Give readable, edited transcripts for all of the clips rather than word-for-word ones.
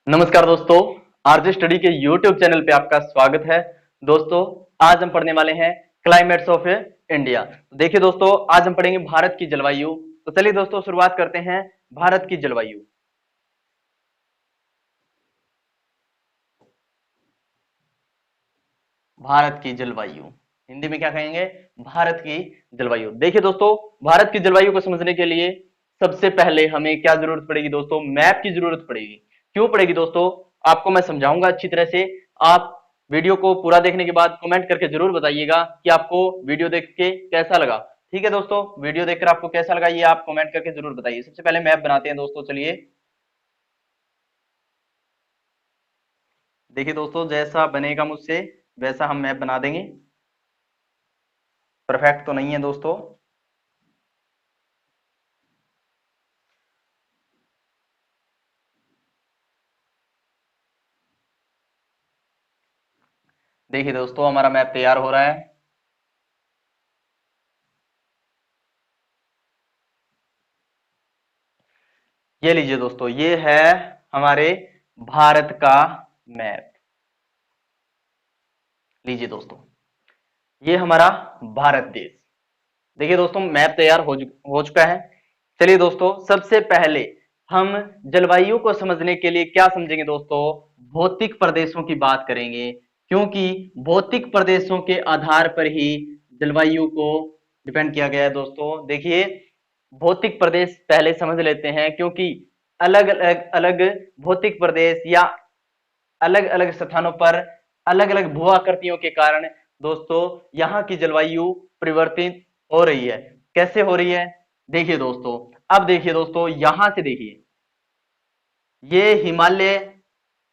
नमस्कार दोस्तों, RJ study के यूट्यूब चैनल पे आपका स्वागत है। दोस्तों, आज हम पढ़ने वाले हैं क्लाइमेट्स ऑफ इंडिया। देखिए दोस्तों, आज हम पढ़ेंगे भारत की जलवायु। तो चलिए दोस्तों, शुरुआत करते हैं भारत की जलवायु। भारत की जलवायु हिंदी में क्या कहेंगे? भारत की जलवायु। देखिए दोस्तों, भारत की जलवायु को समझने के लिए सबसे पहले हमें क्या जरूरत पड़ेगी दोस्तों? मैप की जरूरत पड़ेगी। क्यों पड़ेगी दोस्तों? आपको मैं समझाऊंगा अच्छी तरह से। आप वीडियो को पूरा देखने के बाद कमेंट करके जरूर बताइएगा कि आपको वीडियो देख के कैसा लगा। ठीक है दोस्तों, वीडियो देखकर आपको कैसा लगा ये आप कमेंट करके जरूर बताइए। सबसे पहले मैप बनाते हैं दोस्तों। चलिए देखिए दोस्तों, जैसा बनेगा मुझसे वैसा हम मैप बना देंगे। परफेक्ट तो नहीं है दोस्तों। देखिए दोस्तों, हमारा मैप तैयार हो रहा है। ये लीजिए दोस्तों, ये है हमारे भारत का मैप। लीजिए दोस्तों, ये हमारा भारत देश। देखिए दोस्तों, मैप तैयार हो चुका है। चलिए दोस्तों, सबसे पहले हम जलवायु को समझने के लिए क्या समझेंगे दोस्तों? भौतिक प्रदेशों की बात करेंगे, क्योंकि भौतिक प्रदेशों के आधार पर ही जलवायु को डिपेंड किया गया है दोस्तों। देखिए, भौतिक प्रदेश पहले समझ लेते हैं, क्योंकि अलग अलग अलग भौतिक प्रदेश या अलग अलग स्थानों पर अलग अलग भू आकृतियों के कारण दोस्तों यहाँ की जलवायु परिवर्तित हो रही है। कैसे हो रही है? देखिए दोस्तों, अब देखिए दोस्तों, यहां से देखिए, ये हिमालय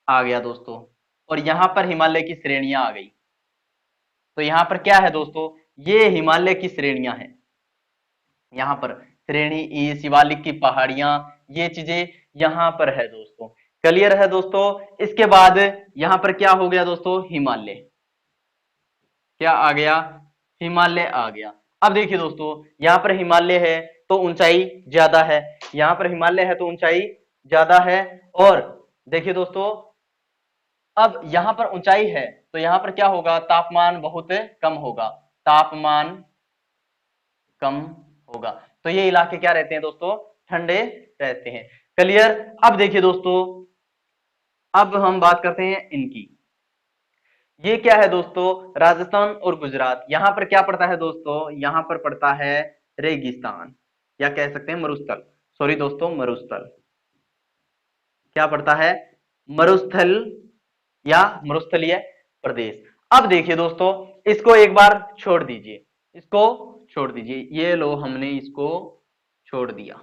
आ गया दोस्तों, और यहां पर हिमालय की श्रेणियां आ गई। तो यहां पर क्या है दोस्तों? ये हिमालय की श्रेणियां हैं। यहाँ पर श्रेणी ई, शिवालिक की पहाड़ियां, ये चीजें यहाँ पर है दोस्तों। क्लियर है दोस्तों? इसके बाद यहाँ पर क्या हो गया दोस्तों? हिमालय। क्या आ गया? हिमालय आ गया। अब देखिए दोस्तों, यहाँ पर हिमालय है तो ऊंचाई ज्यादा है। यहाँ पर हिमालय है तो ऊंचाई ज्यादा है। और देखिए दोस्तों, अब यहाँ पर ऊंचाई है तो यहाँ पर क्या होगा? तापमान बहुत कम होगा। तापमान कम होगा। तो ये इलाके क्या रहते हैं दोस्तों? ठंडे रहते हैं। क्लियर? अब देखिए दोस्तों, अब हम बात करते हैं इनकी। ये क्या है दोस्तों? राजस्थान और गुजरात। यहां पर क्या पड़ता है दोस्तों? यहां पर पड़ता है रेगिस्तान, या कह सकते हैं मरुस्थल। सॉरी दोस्तों, मरुस्थल। क्या पड़ता है? मरुस्थल या मरुस्थलीय प्रदेश। अब देखिए दोस्तों, इसको एक बार छोड़ दीजिए, इसको छोड़ दीजिए। ये लो, हमने इसको छोड़ दिया।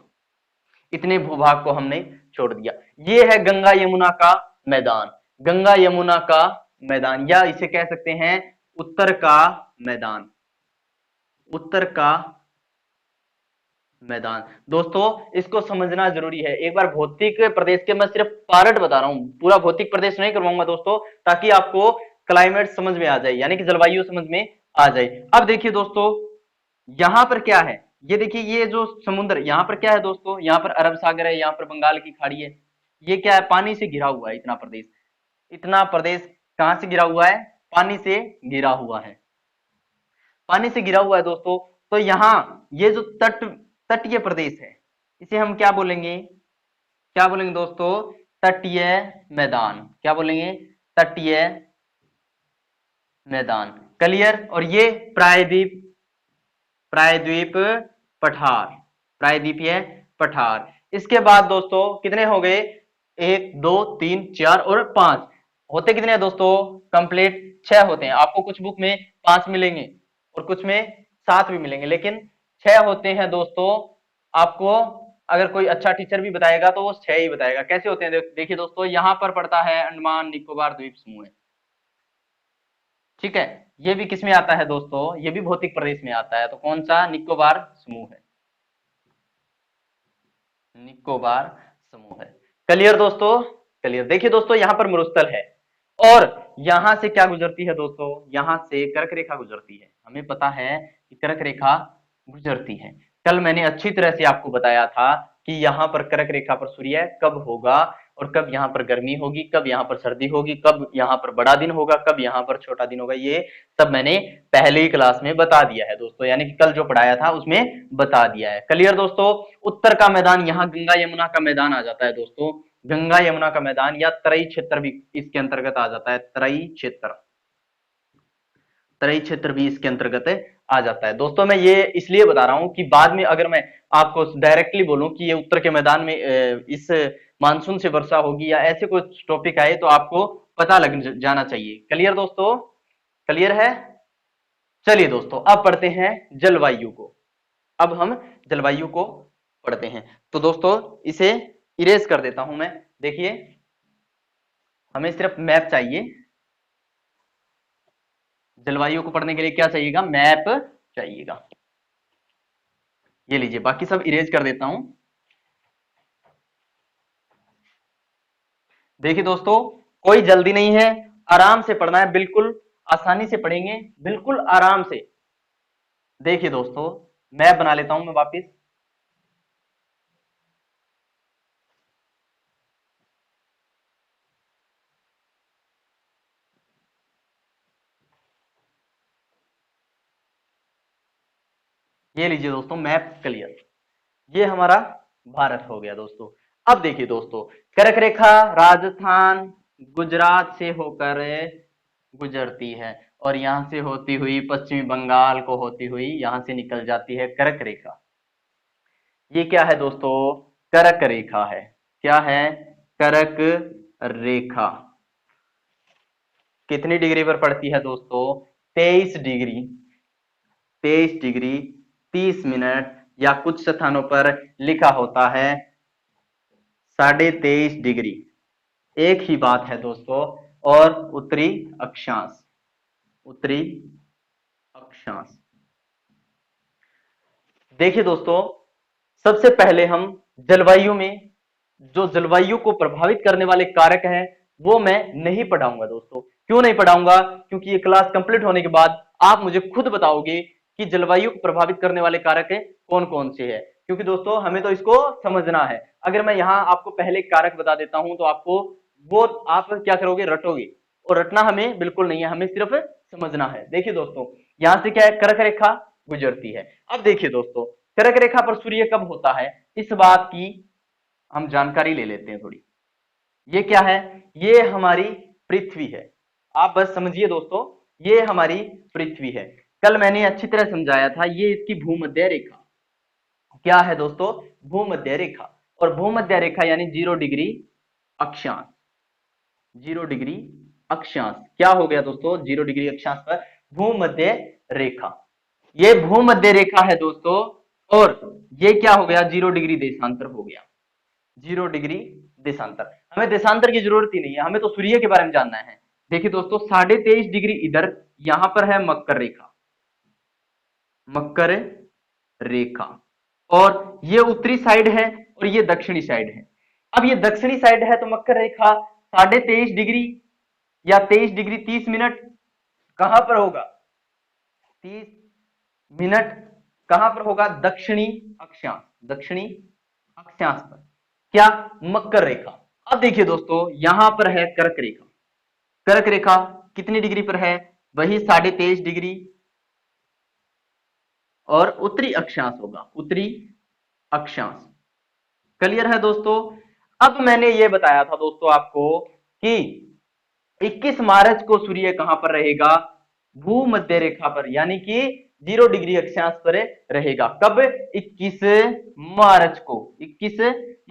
इतने भूभाग को हमने छोड़ दिया। ये है गंगा यमुना का मैदान। गंगा यमुना का मैदान, या इसे कह सकते हैं उत्तर का मैदान। उत्तर का मैदान दोस्तों, इसको समझना जरूरी है। एक बार भौतिक प्रदेश के मैं सिर्फ पार्ट बता रहा हूं, पूरा भौतिक प्रदेश नहीं करवाऊंगा दोस्तों, ताकि आपको क्लाइमेट समझ में आ जाए, यानी कि जलवायु समझ में आ जाए। अब देखिए दोस्तों, यहां पर क्या है? ये देखिए, ये जो समुद्र यहाँ पर क्या है दोस्तों? यहाँ पर अरब सागर है, यहाँ पर बंगाल की खाड़ी है। ये क्या है? पानी से घिरा हुआ है इतना प्रदेश। इतना प्रदेश कहां से घिरा हुआ है? पानी से घिरा हुआ है। पानी से घिरा हुआ है दोस्तों। तो यहाँ ये जो तटीय प्रदेश है, इसे हम क्या बोलेंगे? क्या बोलेंगे दोस्तों? तटीय मैदान। क्या बोलेंगे? तटीय मैदान। क्लियर? और ये प्रायद्वीप, प्रायद्वीप पठार, प्रायद्वीपीय पठार। इसके बाद दोस्तों कितने हो गए? एक, दो, तीन, चार और पांच। होते कितने हैं दोस्तों? कंप्लीट 6 होते हैं। आपको कुछ बुक में 5 मिलेंगे और कुछ में 7 भी मिलेंगे, लेकिन 6 होते हैं दोस्तों। आपको अगर कोई अच्छा टीचर भी बताएगा तो वो 6 ही बताएगा। कैसे होते हैं? देखिए दोस्तों, यहां पर पड़ता है अंडमान निकोबार द्वीप समूह। ठीक है, ये भी किसमें आता है दोस्तों? ये भी भौतिक प्रदेश में आता है। तो कौन सा? निकोबार समूह है। निकोबार समूह है। क्लियर दोस्तों? क्लियर। देखिए दोस्तों, यहां पर मरुस्थल है, और यहां से क्या गुजरती है दोस्तों? यहां से कर्क रेखा गुजरती है। हमें पता है कि कर्क रेखा गुजरती है। कल मैंने अच्छी तरह से आपको बताया था कि यहां पर कर्क रेखा पर सूर्य कब होगा, और कब यहाँ पर गर्मी होगी, कब यहाँ पर सर्दी होगी, कब यहाँ पर बड़ा दिन होगा, कब यहाँ पर छोटा दिन होगा, ये सब मैंने पहले ही क्लास में बता दिया है दोस्तों, यानी कि कल जो पढ़ाया था उसमें बता दिया है। क्लियर दोस्तों। उत्तर का मैदान यहाँ गंगा यमुना का मैदान आ जाता है दोस्तों, गंगा यमुना का मैदान या तराई क्षेत्र भी इसके अंतर्गत आ जाता है, तराई क्षेत्र, तराई क्षेत्र भी इसके अंतर्गत आ जाता है दोस्तों। मैं ये इसलिए बता रहा हूं कि बाद में अगर मैं आपको डायरेक्टली बोलूं कि ये उत्तर के मैदान में इस मानसून से वर्षा होगी या ऐसे कुछ टॉपिक आए तो आपको पता लग जाना चाहिए। क्लियर दोस्तों, क्लियर है। चलिए दोस्तों अब पढ़ते हैं जलवायु को। अब हम जलवायु को पढ़ते हैं। तो दोस्तों इसे इरेज कर देता हूं मैं। देखिए हमें सिर्फ मैप चाहिए, जलवायु को पढ़ने के लिए क्या चाहिएगा, मैप चाहिएगा। ये लीजिए, बाकी सब इरेज कर देता हूं। देखिए दोस्तों कोई जल्दी नहीं है, आराम से पढ़ना है, बिल्कुल आसानी से पढ़ेंगे, बिल्कुल आराम से। देखिए दोस्तों मैप बना लेता हूं मैं वापिस। ये लीजिए दोस्तों मैप क्लियर, ये हमारा भारत हो गया दोस्तों। अब देखिए दोस्तों कर्क रेखा राजस्थान गुजरात से होकर गुजरती है और यहां से होती हुई पश्चिमी बंगाल को होती हुई यहां से निकल जाती है कर्क रेखा। ये क्या है दोस्तों, कर्क रेखा है। क्या है, कर्क रेखा। कितनी डिग्री पर पड़ती है दोस्तों, 23 डिग्री, 23 डिग्री 30 मिनट, या कुछ स्थानों पर लिखा होता है 23.5 डिग्री। एक ही बात है दोस्तों। और उत्तरी अक्षांश, उत्तरी अक्षांश। देखिए दोस्तों सबसे पहले हम जलवायु में जो जलवायु को प्रभावित करने वाले कारक हैं वो मैं नहीं पढ़ाऊंगा दोस्तों। क्यों नहीं पढ़ाऊंगा, क्योंकि ये क्लास कंप्लीट होने के बाद आप मुझे खुद बताओगे कि जलवायु को प्रभावित करने वाले कारक कौन कौन से हैं। क्योंकि दोस्तों हमें तो इसको समझना है। अगर मैं यहाँ आपको पहले कारक बता देता हूं तो आपको वो आप क्या करोगे, रटोगे, और रटना हमें बिल्कुल नहीं है, हमें सिर्फ समझना है। देखिए दोस्तों यहां से क्या है, कर्क रेखा गुजरती है। अब देखिए दोस्तों कर्क रेखा पर सूर्य कब होता है, इस बात की हम जानकारी ले लेते हैं थोड़ी। ये क्या है, ये हमारी पृथ्वी है। आप बस समझिए दोस्तों, ये हमारी पृथ्वी है। कल मैंने अच्छी तरह समझाया था, ये इसकी भूमध्य रेखा क्या है दोस्तों, भूमध्य रेखा। और भूमध्य रेखा यानी 0 डिग्री अक्षांश, 0 डिग्री अक्षांश। क्या हो गया दोस्तों, 0 डिग्री अक्षांश पर भूमध्य रेखा। ये भूमध्य रेखा है दोस्तों। और ये क्या हो गया, 0 डिग्री देशांतर हो गया, 0 डिग्री देशांतर। हमें देशांतर की जरूरत ही नहीं है, हमें तो सूर्य के बारे में जानना है। देखिए दोस्तों 23.5 डिग्री इधर, यहां पर है मकर रेखा, मकर रेखा, और ये उत्तरी साइड है और ये दक्षिणी साइड है। अब ये दक्षिणी साइड है तो मकर रेखा 23.5 डिग्री या 23 डिग्री 30 मिनट कहां पर होगा, 30 मिनट कहां पर होगा, दक्षिणी अक्षांश, दक्षिणी अक्षांश पर। क्या, मकर रेखा। अब देखिए दोस्तों यहां पर है कर्क रेखा, कर्क रेखा कितनी डिग्री पर है, वही 23.5 डिग्री, और उत्तरी अक्षांश होगा, उत्तरी अक्षांश। क्लियर है दोस्तों। अब मैंने ये बताया था दोस्तों आपको कि 21 मार्च को सूर्य कहां पर रहेगा, भूमध्य रेखा पर, यानी कि 0 डिग्री अक्षांश पर रहेगा। कब, 21 मार्च को, 21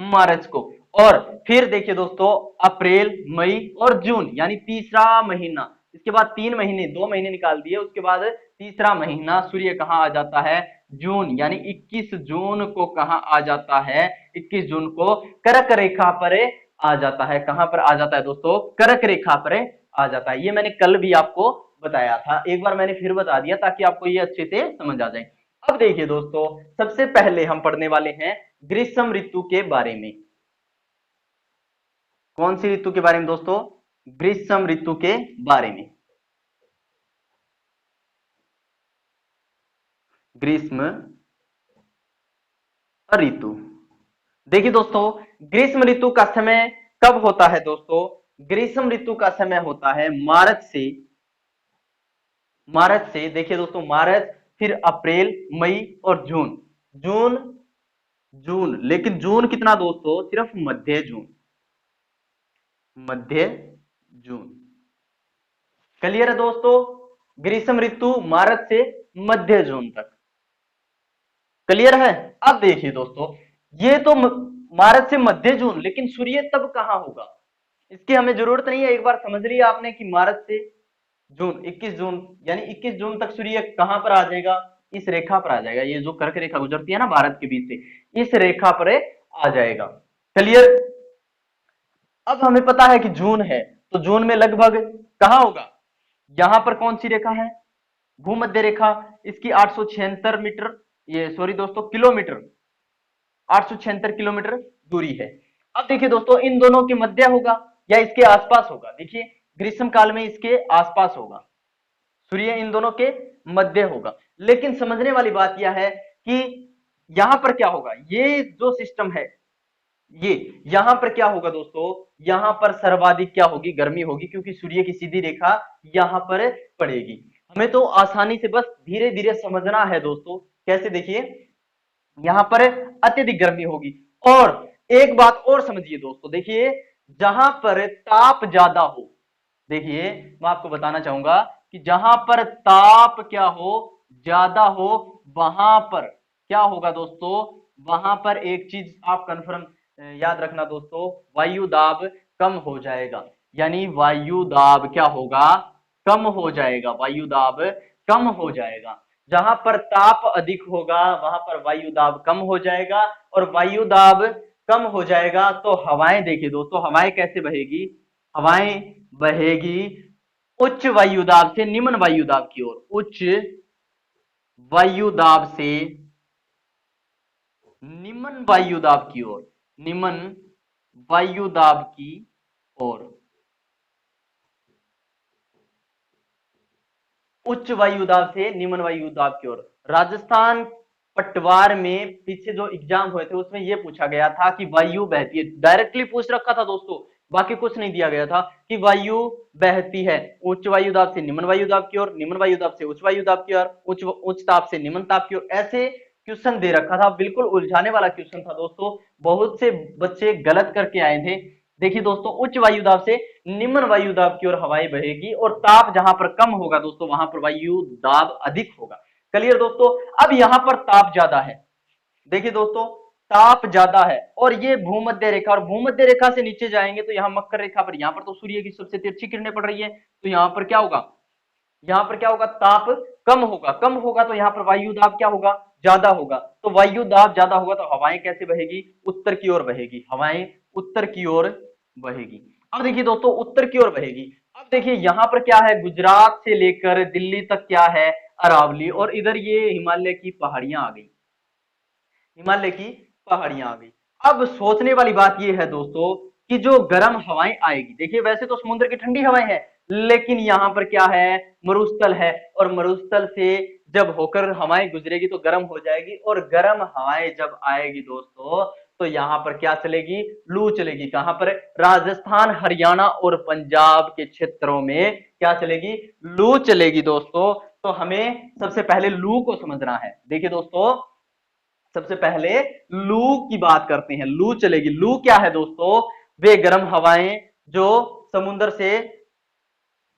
मार्च को। और फिर देखिए दोस्तों अप्रैल मई और जून यानी तीसरा महीना, इसके बाद 3 महीने, 2 महीने निकाल दिए, उसके बाद तीसरा महीना सूर्य कहां आ जाता है, जून, यानी 21 जून को कहां आ जाता है, 21 जून को कर्क रेखा पर आ जाता है। कहां पर आ जाता है दोस्तों, कर्क रेखा पर आ जाता है। ये मैंने कल भी आपको बताया था, एक बार मैंने फिर बता दिया ताकि आपको ये अच्छे से समझ आ जाए। अब देखिए दोस्तों सबसे पहले हम पढ़ने वाले हैं ग्रीष्म ऋतु के बारे में। कौन सी ऋतु के बारे में दोस्तों, ग्रीष्म ऋतु के बारे में। ग्रीष्म ऋतु। देखिए दोस्तों ग्रीष्म ऋतु का समय कब होता है दोस्तों? ग्रीष्म ऋतु का समय होता है मार्च से देखिए दोस्तों, मार्च, फिर अप्रैल, मई और जून। जून, जून, लेकिन जून कितना दोस्तों? सिर्फ मध्य जून, मध्य जून। क्लियर है दोस्तों? ग्रीष्म ऋतु मार्च से मध्य जून तक। क्लियर है? अब देखिए दोस्तों, ये तो मार्च से मध्य जून, लेकिन सूर्य तब कहां होगा? इसकी हमें जरूरत नहीं है। एक बार समझ लिया आपने कि मार्च से जून, 21 जून, यानी 21 जून तक सूर्य कहां पर आ जाएगा? इस रेखा पर आ जाएगा। ये जो कर्क रेखा गुजरती है ना भारत के बीच से, इस रेखा पर आ जाएगा। क्लियर? अब हमें पता है कि जून है, तो जून में लगभग कहां होगा? यहां पर कौन सी रेखा है? भूमध्य रेखा। इसकी 876 मीटर, ये सॉरी दोस्तों, किलोमीटर, 876 किलोमीटर दूरी है। अब देखिए दोस्तों, इन दोनों के मध्य होगा या इसके आसपास होगा? देखिए, ग्रीष्म काल में इसके आसपास होगा, सूर्य इन दोनों के मध्य होगा। लेकिन समझने वाली बात यह है कि यहां पर क्या होगा? ये जो सिस्टम है, ये यहां पर क्या होगा दोस्तों? यहां पर सर्वाधिक क्या होगी? गर्मी होगी, क्योंकि सूर्य की सीधी रेखा यहां पर पड़ेगी। हमें तो आसानी से बस धीरे धीरे समझना है दोस्तों। कैसे? देखिए, यहां पर अत्यधिक गर्मी होगी। और एक बात और समझिए दोस्तों, देखिए, जहां पर ताप ज्यादा हो, देखिए मैं आपको बताना चाहूंगा कि जहां पर ताप क्या हो? ज्यादा हो, वहां पर क्या होगा दोस्तों? वहां पर एक चीज आप कंफर्म याद रखना दोस्तों, वायु दाब कम हो जाएगा। यानी वायु दाब क्या होगा? कम हो जाएगा। वायु दाब कम हो जाएगा। जहां पर ताप अधिक होगा वहां पर वायु दाब कम हो जाएगा, और वायु दाब कम हो जाएगा तो हवाएं, देखिए दोस्तों, हवाएं कैसे बहेगी? हवाएं बहेगी उच्च वायु दाब से निम्न वायु दाब की ओर, उच्च वायु दाब से निम्न वायु दाब की ओर, निम्न वायु दाब की ओर, उच्च वायु दाब से निम्न वायु दाब की ओर। राजस्थान पटवार में पीछे जो एग्जाम हुए थे उसमें यह पूछा गया था कि वायु बहती है, डायरेक्टली पूछ रखा था दोस्तों, बाकी कुछ नहीं दिया गया था, कि वायु बहती है उच्च वायु दाब से निम्न वायु दाब की ओर, निम्न वायु दाब से उच्च वायु दाब की ओर, उच्च उच्च ताप से निम्न ताप की ओर। ऐसे क्वेश्चन दे रखा था, बिल्कुल उलझाने वाला क्वेश्चन था दोस्तों। बहुत से बच्चे गलत करके आए थे। देखिए दोस्तों, उच्च वायु दाब से निम्न वायु दाब की ओर हवाएं बहेगी, और ताप जहां पर कम होगा दोस्तों वहां पर वायु दाब अधिक होगा। क्लियर दोस्तों? अब यहां पर ताप ज्यादा है, देखिए दोस्तों, ताप ज्यादा है, और ये भूमध्य रेखा, और भूमध्य रेखा से नीचे जाएंगे तो यहाँ मकर रेखा पर, यहाँ पर तो सूर्य की सबसे तिरछी किरणें पड़ रही है, तो यहाँ पर क्या होगा? यहाँ पर क्या होगा? ताप कम होगा। कम होगा तो यहाँ पर वायु दाब क्या होगा? ज्यादा होगा। तो वायु दाब ज्यादा होगा तो हवाएं कैसे बहेगी? उत्तर की ओर बहेगी। हवाएं उत्तर की ओर बहेगी। अब देखिए दोस्तों, उत्तर की ओर बहेगी। अब देखिए यहां पर क्या है? गुजरात से लेकर दिल्ली तक क्या है? अरावली, और इधर ये हिमालय की पहाड़ियां आ गई, हिमालय की पहाड़ियां आ गई। अब सोचने वाली बात यह है दोस्तों कि जो गर्म हवाएं आएगी, देखिए वैसे तो समुद्र की ठंडी हवाएं हैं, लेकिन यहां पर क्या है? मरुस्थल है, और मरुस्थल से जब होकर हवाएं गुजरेगी तो गर्म हो जाएगी, और गर्म हवाएं जब आएगी दोस्तों तो यहाँ पर क्या चलेगी? लू चलेगी। कहां पर? राजस्थान, हरियाणा और पंजाब के क्षेत्रों में क्या चलेगी? लू चलेगी दोस्तों। तो हमें सबसे पहले लू को समझना है। देखिए दोस्तों, सबसे पहले लू की बात करते हैं। लू चलेगी। लू क्या है दोस्तों? वे गर्म हवाएं जो समुद्र से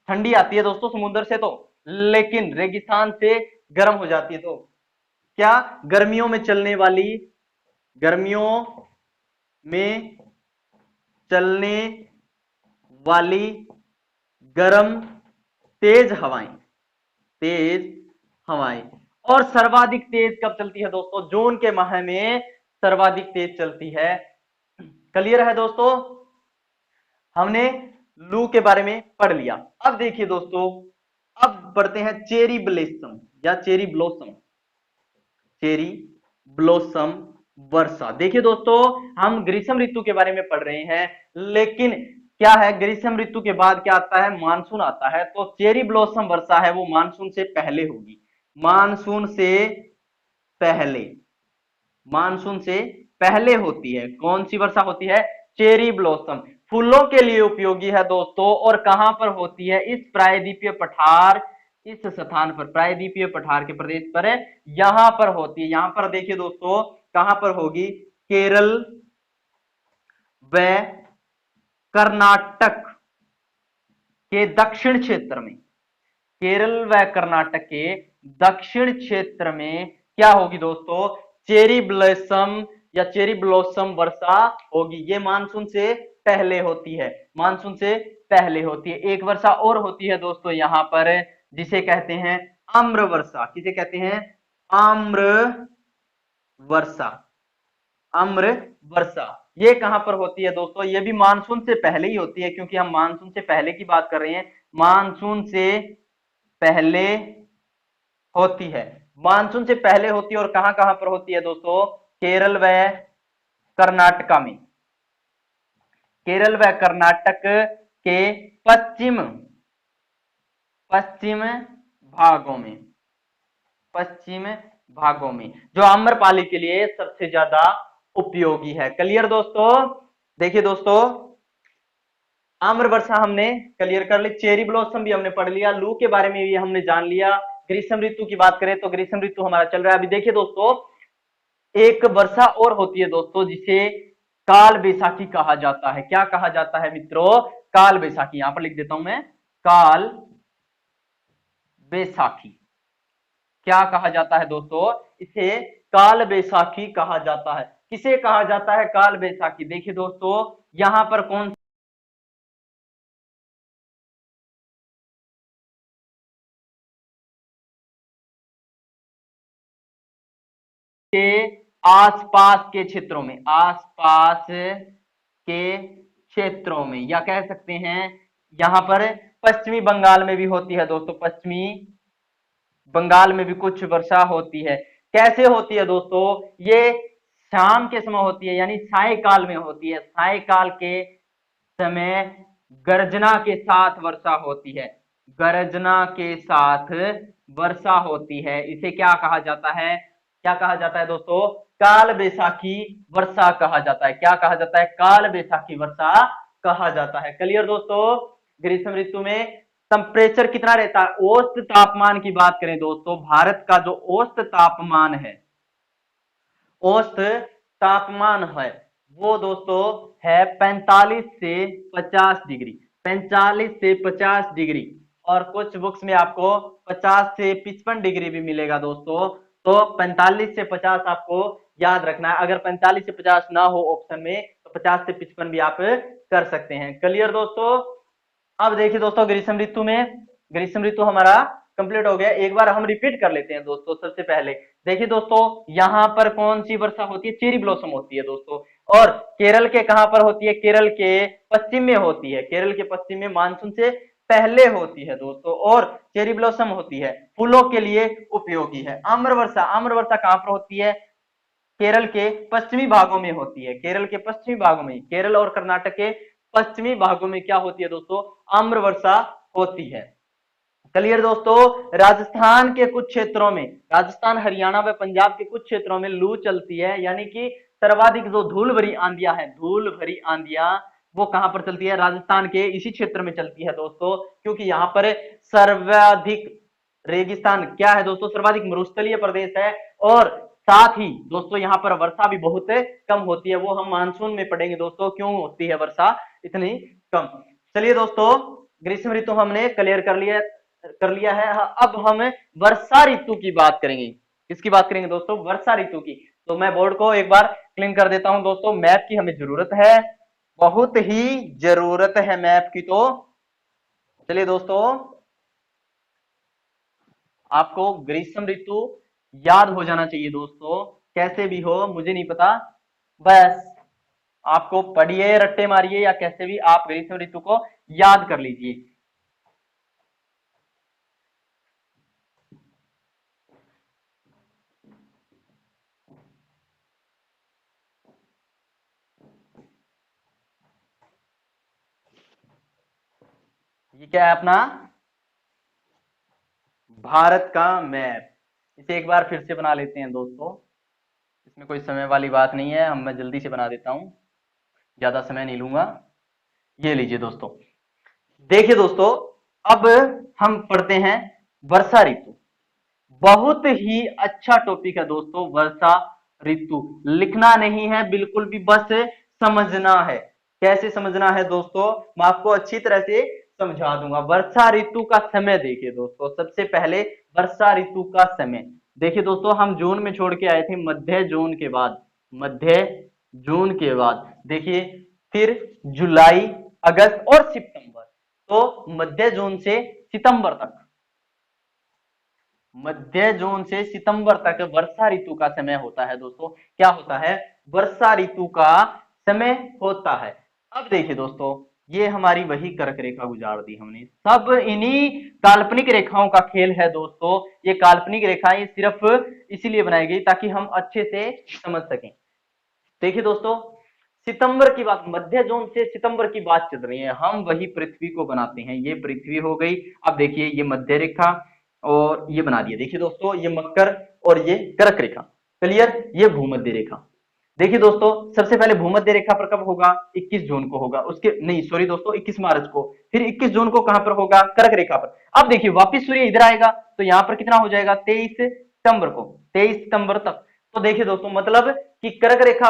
ठंडी आती है दोस्तों, समुद्र से तो, लेकिन रेगिस्तान से गर्म हो जाती है। तो क्या? गर्मियों में चलने वाली, गर्मियों में चलने वाली गर्म तेज हवाएं, तेज हवाएं। और सर्वाधिक तेज कब चलती है दोस्तों? जून के माह में सर्वाधिक तेज चलती है। क्लियर है दोस्तों? हमने लू के बारे में पढ़ लिया। अब देखिए दोस्तों, अब पढ़ते हैं चेरी ब्लॉसम या चेरी ब्लॉसम, चेरी ब्लॉसम वर्षा। देखिए दोस्तों, हम ग्रीष्म ऋतु के बारे में पढ़ रहे हैं, लेकिन क्या है? ग्रीष्म ऋतु के बाद क्या आता है? मानसून आता है। तो चेरी ब्लॉसम वर्षा है वो मानसून से पहले होगी, मानसून से पहले, मानसून से पहले होती है। कौन सी वर्षा होती है? Cherry blossom. फूलों के लिए उपयोगी है दोस्तों, और कहां पर होती है? इस प्रायद्वीपीय पठार, इस स्थान पर, प्रायद्वीपीय पठार के प्रदेश पर यहां पर होती है। यहां पर देखिए दोस्तों कहां पर होगी? केरल व कर्नाटक के दक्षिण क्षेत्र में, केरल व कर्नाटक के दक्षिण क्षेत्र में क्या होगी दोस्तों? चेरी ब्लॉसम या चेरी ब्लॉसम वर्षा होगी। ये मानसून से पहले होती है, मानसून से पहले होती है। एक वर्षा और होती है दोस्तों यहां पर, जिसे कहते हैं आम्र वर्षा। किसे कहते हैं? आम्र वर्षा। आम्र वर्षा ये कहां पर होती है दोस्तों? ये भी मानसून से पहले ही होती है, क्योंकि हम मानसून से पहले की बात कर रहे हैं। मानसून से पहले होती है, मानसून से पहले होती है। और कहां कहां पर होती है दोस्तों? केरल व कर्नाटका में, केरल व कर्नाटक के पश्चिम पश्चिम भागों में, पश्चिम भागों में, जो आम्रपाली के लिए सबसे ज्यादा उपयोगी है। क्लियर दोस्तों? देखिए दोस्तों, आम्र वर्षा हमने क्लियर कर ली, चेरी ब्लॉसम भी हमने पढ़ लिया, लू के बारे में भी हमने जान लिया। ग्रीष्म ऋतु की बात करें तो ग्रीष्म ऋतु हमारा चल रहा है अभी। देखिए दोस्तों, एक वर्षा और होती है दोस्तों, जिसे काल बैसाखी कहा जाता है। क्या कहा जाता है मित्रों? काल बैसाखी। यहां पर लिख देता हूं मैं, काल बैसाखी। क्या कहा जाता है दोस्तों? इसे काल बैसाखी कहा जाता है। किसे कहा जाता है काल बैसाखी? देखिए दोस्तों, यहां पर कौन के आसपास के क्षेत्रों में, आसपास के क्षेत्रों में, या कह सकते हैं यहां पर पश्चिमी बंगाल में भी होती है दोस्तों, पश्चिमी बंगाल में भी कुछ वर्षा होती है। कैसे होती है दोस्तों? ये शाम के समय होती है, यानी सायकाल में होती है। सायकाल के समय गर्जना के साथ वर्षा होती है, गर्जना के साथ वर्षा होती है। इसे क्या कहा जाता है? क्या कहा जाता है दोस्तों? काल बैसाखी वर्षा कहा जाता है। क्या कहा जाता है? काल बैसाखी वर्षा कहा जाता है। क्लियर दोस्तों? ग्रीष्म ऋतु में टेम्परेचर कितना रहता है? औसत तापमान की बात करें दोस्तों, भारत का जो औसत तापमान है, औसत तापमान है, वो दोस्तों है 45 से 50 डिग्री, 45 से 50 डिग्री। और कुछ बुक्स में आपको 50 से 55 डिग्री भी मिलेगा दोस्तों। तो 45 से 50 आपको याद रखना है। अगर 45 से 50 ना हो ऑप्शन में, तो 50 से 55 भी आप कर सकते हैं। क्लियर दोस्तों? अब देखिए दोस्तों, ग्रीष्म ऋतु में, ग्रीष्म ऋतु हमारा कंप्लीट हो गया। एक बार हम रिपीट कर लेते हैं दोस्तों। सबसे पहले देखिए दोस्तों, यहां पर कौन सी वर्षा होती है? चेरी ब्लॉसम होती है दोस्तों। और केरल के कहां पर होती है? केरल के पश्चिम में होती है, केरल के पश्चिम में मानसून से पहले होती है दोस्तों। और चेरी ब्लॉसम होती है, फूलों के लिए उपयोगी है। आम्र वर्षा, आम्र वर्षा कहां पर होती है? केरल के पश्चिमी भागों में होती है, केरल के पश्चिमी भागों में, केरल और कर्नाटक के पश्चिमी भागों में क्या होती है दोस्तों? आम्र वर्षा होती है। क्लियर दोस्तों? राजस्थान के कुछ क्षेत्रों में, राजस्थान, हरियाणा व पंजाब के कुछ क्षेत्रों में लू चलती है, यानी कि सर्वाधिक जो धूल भरी आंधियां हैं, धूल भरी आंधियां, वो कहां पर चलती है? राजस्थान के इसी क्षेत्र में चलती है दोस्तों, क्योंकि यहां पर सर्वाधिक रेगिस्तान क्या है दोस्तों? सर्वाधिक मरुस्थलीय प्रदेश है। और साथ ही दोस्तों यहां पर वर्षा भी बहुत कम होती है। वो हम मानसून में पढ़ेंगे दोस्तों, क्यों होती है वर्षा इतनी कम। चलिए दोस्तों, ग्रीष्म ऋतु हमने क्लियर कर लिया है। अब हम वर्षा ऋतु की बात करेंगे। किसकी बात करेंगे दोस्तों? वर्षा ऋतु की। तो मैं बोर्ड को एक बार क्लीन कर देता हूं दोस्तों। मैप की हमें जरूरत है, बहुत ही जरूरत है मैप की। तो चलिए दोस्तों, आपको ग्रीष्म ऋतु याद हो जाना चाहिए दोस्तों, कैसे भी हो मुझे नहीं पता, बस आपको पढ़िए, रट्टे मारिए, या कैसे भी आप ग्रीष्म ऋतु को याद कर लीजिए। ये क्या है? अपना भारत का मैप। इसे एक बार फिर से बना लेते हैं दोस्तों। इसमें कोई समय वाली बात नहीं है, हम मैं जल्दी से बना देता हूं, ज्यादा समय नहीं लूंगा। ये लीजिए दोस्तों, देखिए दोस्तों, अब हम पढ़ते हैं वर्षा ऋतु। बहुत ही अच्छा टॉपिक है दोस्तों, वर्षा ऋतु। लिखना नहीं है बिल्कुल भी, बस समझना है। कैसे समझना है दोस्तों, मैं आपको अच्छी तरह से समझा दूंगा। वर्षा ऋतु का समय देखिए दोस्तों, सबसे पहले वर्षा ऋतु का समय देखिए दोस्तों, हम जून में छोड़ के आए थे, मध्य जून के बाद, मध्य जून के बाद देखिए, फिर जुलाई, अगस्त और सितंबर। तो मध्य जून से सितंबर तक, मध्य जून से सितंबर तक वर्षा ऋतु का समय होता है दोस्तों। क्या होता है, वर्षा ऋतु का समय होता है। अब देखिए दोस्तों, ये हमारी वही कर्क रेखा गुजार दी हमने, सब इन्हीं काल्पनिक रेखाओं का खेल है दोस्तों। ये काल्पनिक रेखाएं सिर्फ इसीलिए बनाई गई ताकि हम अच्छे से समझ सकें। देखिए दोस्तों, सितंबर की बात, मध्य जून से सितंबर की बात चल रही है, हम वही पृथ्वी को बनाते हैं। ये पृथ्वी हो गई। अब देखिए, ये मध्य रेखा और ये बना दिया। देखिए दोस्तों, ये मकर और ये कर्क रेखा, क्लियर। ये भूमध्य रेखा। देखिए दोस्तों, सबसे पहले भूमध्य रेखा पर कब होगा, 21 जून को होगा। उसके नहीं, सॉरी दोस्तों, 21 मार्च को। फिर 21 जून को कहां पर होगा, कर्क रेखा पर। अब देखिए, वापिस सूर्य इधर आएगा तो यहां पर कितना हो जाएगा, 23 सितंबर को, 23 सितंबर तक। तो देखिए दोस्तों, मतलब कि कर्क रेखा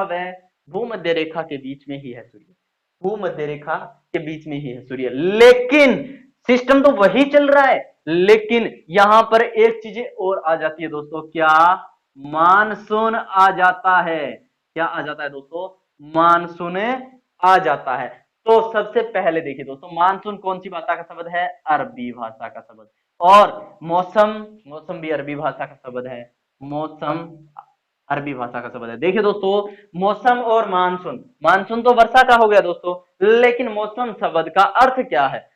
व भूमध्य रेखा के बीच में ही है सूर्य, भूमध्य रेखा के बीच में ही है सूर्य। लेकिन सिस्टम तो वही चल रहा है, लेकिन यहां पर एक चीज और आ जाती है दोस्तों, क्या, मानसून आ जाता है। क्या आ जाता है दोस्तों, मानसून आ जाता है। तो सबसे पहले देखिए दोस्तों, मानसून कौन सी भाषा का शब्द है, अरबी भाषा का शब्द। और मौसम, मौसम भी अरबी भाषा का शब्द है, मौसम अरबी भाषा का शब्द है। देखिए दोस्तों, मौसम और मानसून, मानसून तो वर्षा का हो गया दोस्तों, लेकिन मौसम शब्द का अर्थ क्या है।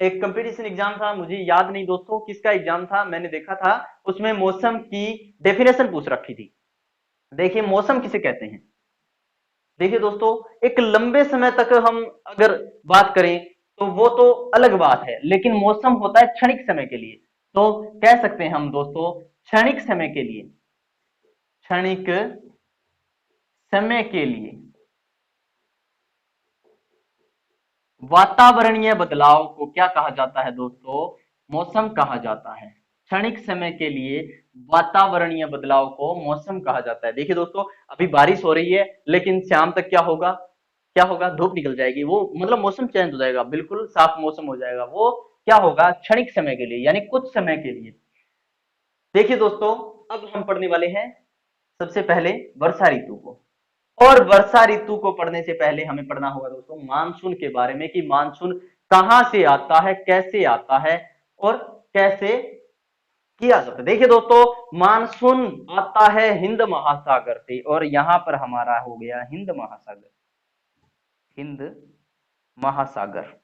एक कंपटीशन एग्जाम था, मुझे याद नहीं दोस्तों किसका एग्जाम था, मैंने देखा था, उसमें मौसम की डेफिनेशन पूछ रखी थी। देखिए, मौसम किसे कहते हैं। देखिए दोस्तों, एक लंबे समय तक हम अगर बात करें तो वो तो अलग बात है, लेकिन मौसम होता है क्षणिक समय के लिए। तो कह सकते हैं हम दोस्तों, क्षणिक समय के लिए, क्षणिक समय के लिए वातावरणीय बदलाव को क्या कहा जाता है दोस्तों, मौसम कहा जाता है। क्षणिक समय के लिए वातावरणीय बदलाव को मौसम कहा जाता है। देखिए दोस्तों, अभी बारिश हो रही है, लेकिन शाम तक क्या होगा, क्या होगा, धूप निकल जाएगी, वो मतलब मौसम चेंज हो जाएगा, बिल्कुल साफ मौसम हो जाएगा। वो क्या होगा, क्षणिक समय के लिए, यानी कुछ समय के लिए। देखिए दोस्तों, अब हम पढ़ने वाले हैं सबसे पहले वर्षा ऋतु को। और वर्षा ऋतु को पढ़ने से पहले हमें पढ़ना होगा दोस्तों मानसून के बारे में, कि मानसून कहां से आता है, कैसे आता है और कैसे किया जाता है। देखिए दोस्तों, मानसून आता है हिंद महासागर से, और यहां पर हमारा हो गया हिंद महासागर, हिंद महासागर।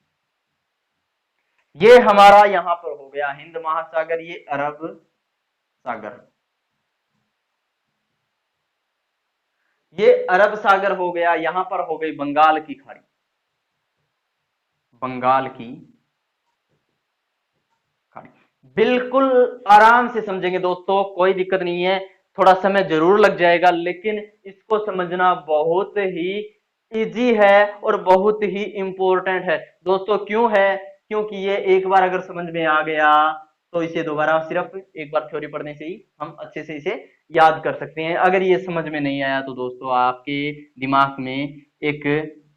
ये हमारा यहां पर हो गया हिंद महासागर, ये अरब सागर, ये अरब सागर हो गया। यहां पर हो गई बंगाल की खाड़ी, बंगाल की खाड़ी। बिल्कुल आराम से समझेंगे दोस्तों, कोई दिक्कत नहीं है। थोड़ा समय जरूर लग जाएगा, लेकिन इसको समझना बहुत ही इजी है और बहुत ही इंपॉर्टेंट है दोस्तों। क्यों है, क्योंकि ये एक बार अगर समझ में आ गया तो इसे दोबारा सिर्फ एक बार थ्योरी पढ़ने से ही हम अच्छे से इसे याद कर सकते हैं। अगर ये समझ में नहीं आया तो दोस्तों आपके दिमाग में एक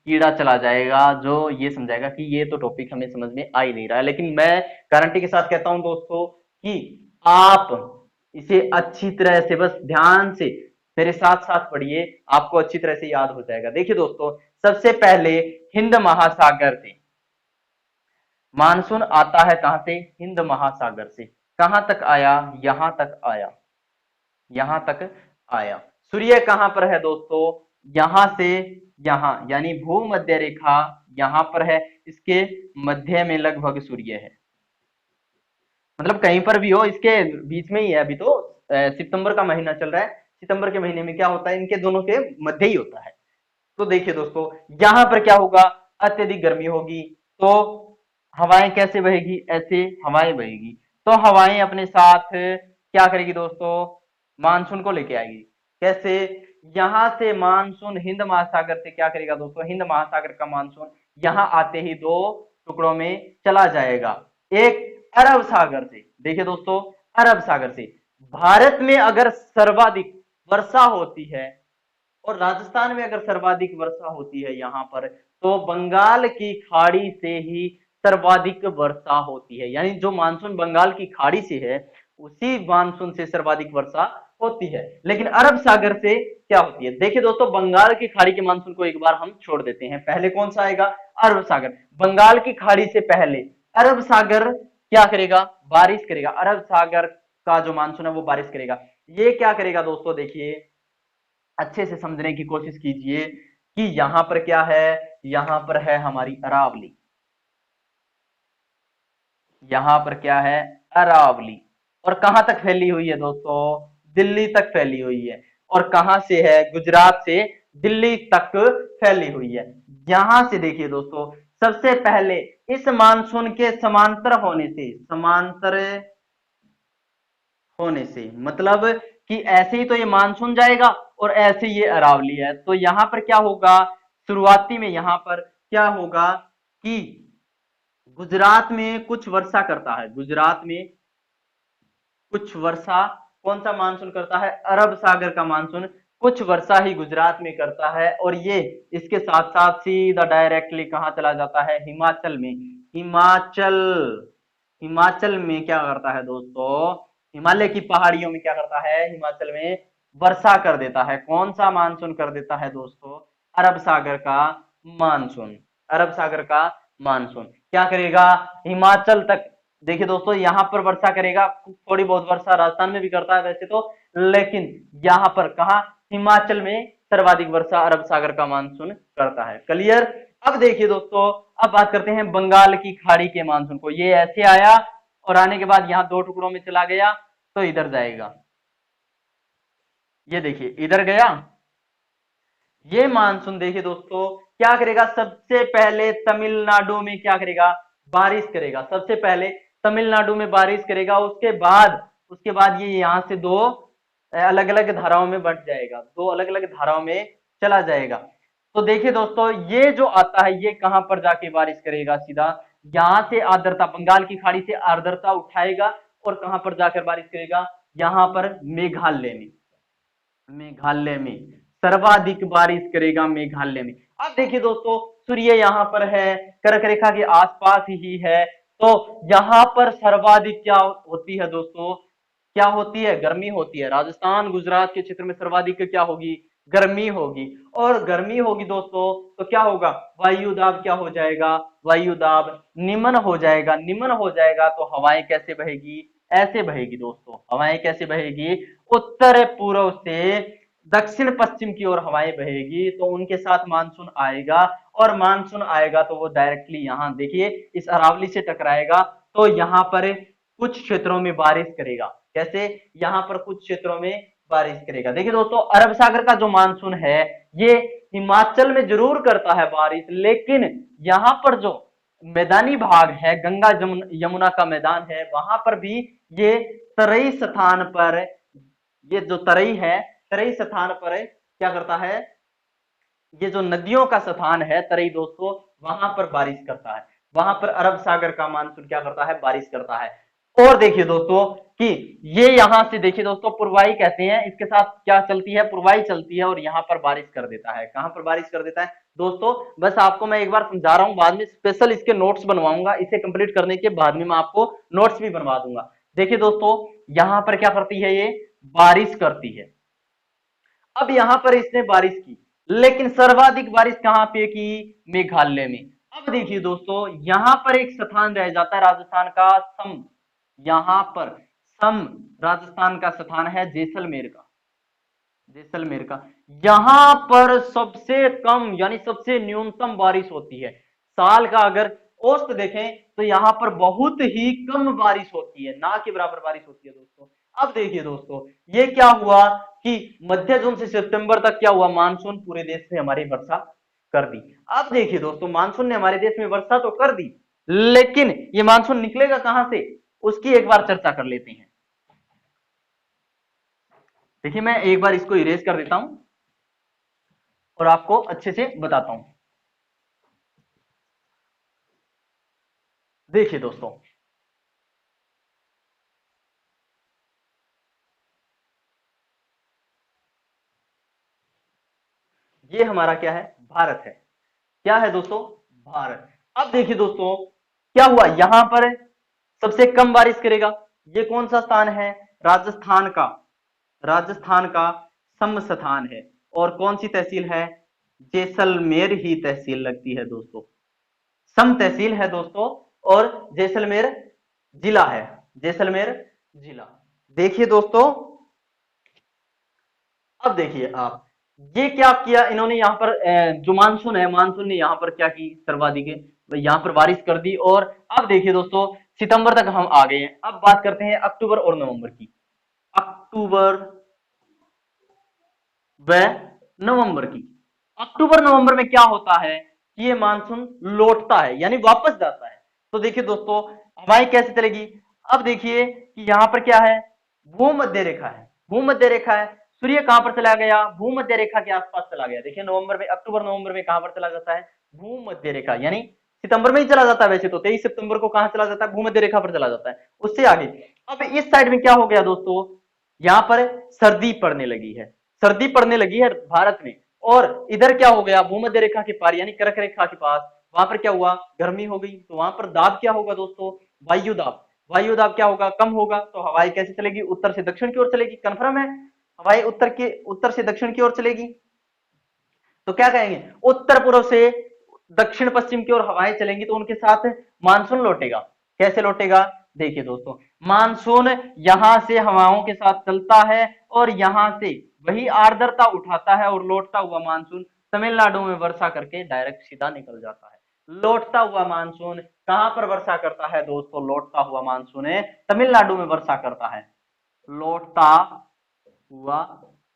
कीड़ा चला जाएगा, जो ये समझाएगा कि ये तो टॉपिक हमें समझ में आ ही नहीं रहा है। लेकिन मैं गारंटी के साथ कहता हूं दोस्तों कि आप इसे अच्छी तरह से, बस ध्यान से मेरे साथ साथ पढ़िए, आपको अच्छी तरह से याद हो जाएगा। देखिए दोस्तों, सबसे पहले हिंद महासागर से मानसून आता है, कहां से, हिंद महासागर से। कहां तक आया, यहां तक आया, यहां तक आया। सूर्य कहां पर है दोस्तों, यहां से यहां, यानी भूमध्य रेखा यहां पर है, इसके मध्य में लगभग सूर्य है। मतलब कहीं पर भी हो, इसके बीच में ही है। अभी तो सितंबर का महीना चल रहा है, सितंबर के महीने में क्या होता है, इनके दोनों के मध्य ही होता है। तो देखिए दोस्तों, यहां पर क्या होगा, अत्यधिक गर्मी होगी, तो हवाएं कैसे बहेगी, ऐसे हवाएं बहेगी। तो हवाएं अपने साथ क्या करेगी दोस्तों, मानसून को लेके आएगी। कैसे, यहां से मानसून हिंद महासागर से क्या करेगा दोस्तों, हिंद महासागर का मानसून यहां आते ही दो टुकड़ों में चला जाएगा। एक अरब सागर से, देखिए दोस्तों, अरब सागर से भारत में अगर सर्वाधिक वर्षा होती है और राजस्थान में अगर सर्वाधिक वर्षा होती है यहाँ पर, तो बंगाल की खाड़ी से ही सर्वाधिक वर्षा होती है। यानी जो मानसून बंगाल की खाड़ी से है उसी मानसून से सर्वाधिक वर्षा होती है। लेकिन अरब सागर से क्या होती है, देखिए दोस्तों, बंगाल की खाड़ी के मानसून को एक बार हम छोड़ देते हैं, पहले कौन सा आएगा, अरब सागर। बंगाल की खाड़ी से पहले अरब सागर क्या करेगा, बारिश करेगा। अरब सागर का जो मानसून है वो बारिश करेगा। ये क्या करेगा दोस्तों, देखिए अच्छे से समझने की कोशिश कीजिए कि यहां पर क्या है, यहां पर है हमारी अरावली। यहां पर क्या है, अरावली। और कहां तक फैली हुई है दोस्तों, दिल्ली तक फैली हुई है। और कहां से है, गुजरात से दिल्ली तक फैली हुई है। यहां से देखिए दोस्तों, सबसे पहले इस मानसून के समांतर होने से, समांतर होने से मतलब कि ऐसे ही तो ये मानसून जाएगा और ऐसे ये अरावली है, तो यहां पर क्या होगा, शुरुआती में यहां पर क्या होगा कि गुजरात में कुछ वर्षा करता है, गुजरात में कुछ वर्षा कौन सा मानसून करता है, अरब सागर का मानसून कुछ वर्षा ही गुजरात में करता है। और ये इसके साथ साथ सीधा डायरेक्टली कहां चला जाता है, हिमाचल में। हिमाचल, हिमाचल में क्या करता है दोस्तों, हिमालय की पहाड़ियों में क्या करता है, हिमाचल में वर्षा कर देता है। कौन सा मानसून कर देता है दोस्तों, अरब सागर का मानसून। अरब सागर का मानसून क्या करेगा, हिमाचल तक। देखिए दोस्तों, यहां पर वर्षा करेगा, थोड़ी बहुत वर्षा राजस्थान में भी करता है वैसे तो, लेकिन यहां पर कहा, हिमाचल में सर्वाधिक वर्षा अरब सागर का मानसून करता है। क्लियर। अब देखिए दोस्तों, अब बात करते हैं बंगाल की खाड़ी के मानसून को। ये ऐसे आया और आने के बाद यहाँ दो टुकड़ों में चला गया, तो इधर जाएगा। ये देखिए इधर गया, ये मानसून देखिए दोस्तों क्या करेगा, सबसे पहले तमिलनाडु में क्या करेगा, बारिश करेगा। सबसे पहले तमिलनाडु में बारिश करेगा, उसके बाद ये यहां से दो अलग अलग धाराओं में बंट जाएगा, दो अलग अलग धाराओं में चला जाएगा। तो देखिए दोस्तों, ये जो आता है ये कहां पर जाके बारिश करेगा, सीधा यहां से आर्द्रता, बंगाल की खाड़ी से आर्द्रता उठाएगा और कहां पर जाकर बारिश करेगा, यहां पर मेघालय में। मेघालय में सर्वाधिक बारिश करेगा, मेघालय में। अब देखिए दोस्तों, सूर्य यहाँ पर है, कर्क रेखा के आसपास ही है, तो यहाँ पर सर्वाधिक क्या होती है दोस्तों, क्या होती है, गर्मी होती है। राजस्थान गुजरात के क्षेत्र में सर्वाधिक क्या होगी, गर्मी होगी। और गर्मी होगी दोस्तों तो क्या होगा, वायु दाब क्या हो जाएगा, वायु दाब निम्न हो जाएगा। निम्न हो जाएगा तो हवाएं कैसे बहेगी, ऐसे बहेगी दोस्तों। हवाएं कैसे बहेगी, उत्तर पूर्व से दक्षिण पश्चिम की ओर हवाएं बहेगी, तो उनके साथ मानसून आएगा। और मानसून आएगा तो वो डायरेक्टली यहाँ देखिए इस अरावली से टकराएगा, तो यहाँ पर कुछ क्षेत्रों में बारिश करेगा। कैसे, यहाँ पर कुछ क्षेत्रों में बारिश करेगा। देखिए दोस्तों, अरब सागर का जो मानसून है ये हिमाचल में जरूर करता है बारिश, लेकिन यहाँ पर जो मैदानी भाग है, गंगा यमुना का मैदान है, वहां पर भी ये तराई स्थान पर, ये जो तराई है, तराई स्थान पर क्या करता है, ये जो नदियों का स्थान है तराई दोस्तों, वहां पर बारिश करता है। वहां पर अरब सागर का मानसून क्या करता है, बारिश करता है। और देखिए दोस्तों कि ये यहां से देखिए दोस्तों, पूर्वाई कहते हैं, इसके साथ क्या चलती है, पूर्वाई चलती है और यहां पर बारिश कर देता है। कहां पर बारिश कर देता है दोस्तों, बस आपको मैं एक बार समझा रहा हूं, बाद में स्पेशल इसके नोट्स बनवाऊंगा। इसे कंप्लीट करने के बाद में मैं आपको नोट्स भी बनवा दूंगा। देखिए दोस्तों, यहां पर क्या करती है, ये बारिश करती है। अब यहां पर इसने बारिश की, लेकिन सर्वाधिक बारिश कहां पे की, मेघालय में। अब देखिए दोस्तों, यहां पर एक स्थान रह जाता है राजस्थान का, सम, यहां पर सम राजस्थान का स्थान है जैसलमेर का, जैसलमेर का। यहां पर सबसे कम यानी सबसे न्यूनतम बारिश होती है। साल का अगर औसत देखें तो यहां पर बहुत ही कम बारिश होती है, ना के बराबर बारिश होती है दोस्तों। अब देखिए दोस्तों, ये क्या हुआ कि मध्य जून से सितंबर तक क्या हुआ, मानसून पूरे देश में हमारी वर्षा कर दी। अब देखिए दोस्तों, मानसून ने हमारे देश में वर्षा तो कर दी, लेकिन ये मानसून निकलेगा कहां से, उसकी एक बार चर्चा कर लेते हैं। देखिए मैं एक बार इसको इरेज कर देता हूं। और आपको अच्छे से बताता हूं। देखिए दोस्तों, ये हमारा क्या है, भारत है। क्या है दोस्तों, भारत। अब देखिए दोस्तों, क्या हुआ यहां पर सबसे कम बारिश करेगा। ये कौन सा स्थान है, राजस्थान का, राजस्थान का सम स्थान है। और कौन सी तहसील है, जैसलमेर ही तहसील लगती है दोस्तों, सम तहसील है दोस्तों। और जैसलमेर जिला है, जैसलमेर जिला। देखिए दोस्तों, अब देखिए आप, ये क्या किया इन्होंने यहाँ पर, जो मानसून है, मानसून ने यहाँ पर क्या की, सर्वाधिक यहाँ पर बारिश कर दी। और अब देखिए दोस्तों, सितंबर तक हम आ गए हैं। अब बात करते हैं अक्टूबर और नवंबर की। अक्टूबर व नवंबर की। अक्टूबर नवंबर में क्या होता है कि ये मानसून लौटता है, यानी वापस जाता है। तो देखिए दोस्तों, हवाएं कैसे चलेगी। अब देखिए कि यहाँ पर क्या है, भूमध्य रेखा है, भूमध्य रेखा है। सूर्य कहां पर चला गया, भूमध्य रेखा के आसपास चला गया। देखिए नवंबर में, अक्टूबर नवंबर में कहां पर चला जाता है, भूमध्य रेखा, यानी सितंबर में ही चला जाता है वैसे तो, 23 सितंबर को कहां चला जाता है, भूमध्य रेखा पर चला जाता है, उससे आगे। अब इस साइड में क्या हो गया दोस्तों, यहां पर सर्दी पड़ने लगी है, सर्दी पड़ने लगी है भारत में। और इधर क्या हो गया, भूमध्य रेखा के पार यानी कर्क रेखा के पास, वहां पर क्या हुआ, गर्मी हो गई। तो वहां पर दाब क्या होगा दोस्तों, वायु दाब, वायु दाब क्या होगा, कम होगा। तो हवाएं कैसे चलेगी, उत्तर से दक्षिण की ओर चलेगी, कंफर्म है, हवाएं उत्तर से दक्षिण की ओर चलेगी। तो क्या कहेंगे, उत्तर पूर्व से दक्षिण पश्चिम की ओर हवाएं चलेंगी, तो उनके साथ मानसून लौटेगा। कैसे लौटेगा, देखिए दोस्तों, मानसून यहां से हवाओं के साथ चलता है और यहां से वही आर्द्रता उठाता है, और लौटता हुआ मानसून तमिलनाडु में वर्षा करके डायरेक्ट सीधा निकल जाता है। लौटता हुआ मानसून कहां पर वर्षा करता है दोस्तों, लौटता हुआ मानसून तमिलनाडु में वर्षा करता है। लौटता हुआ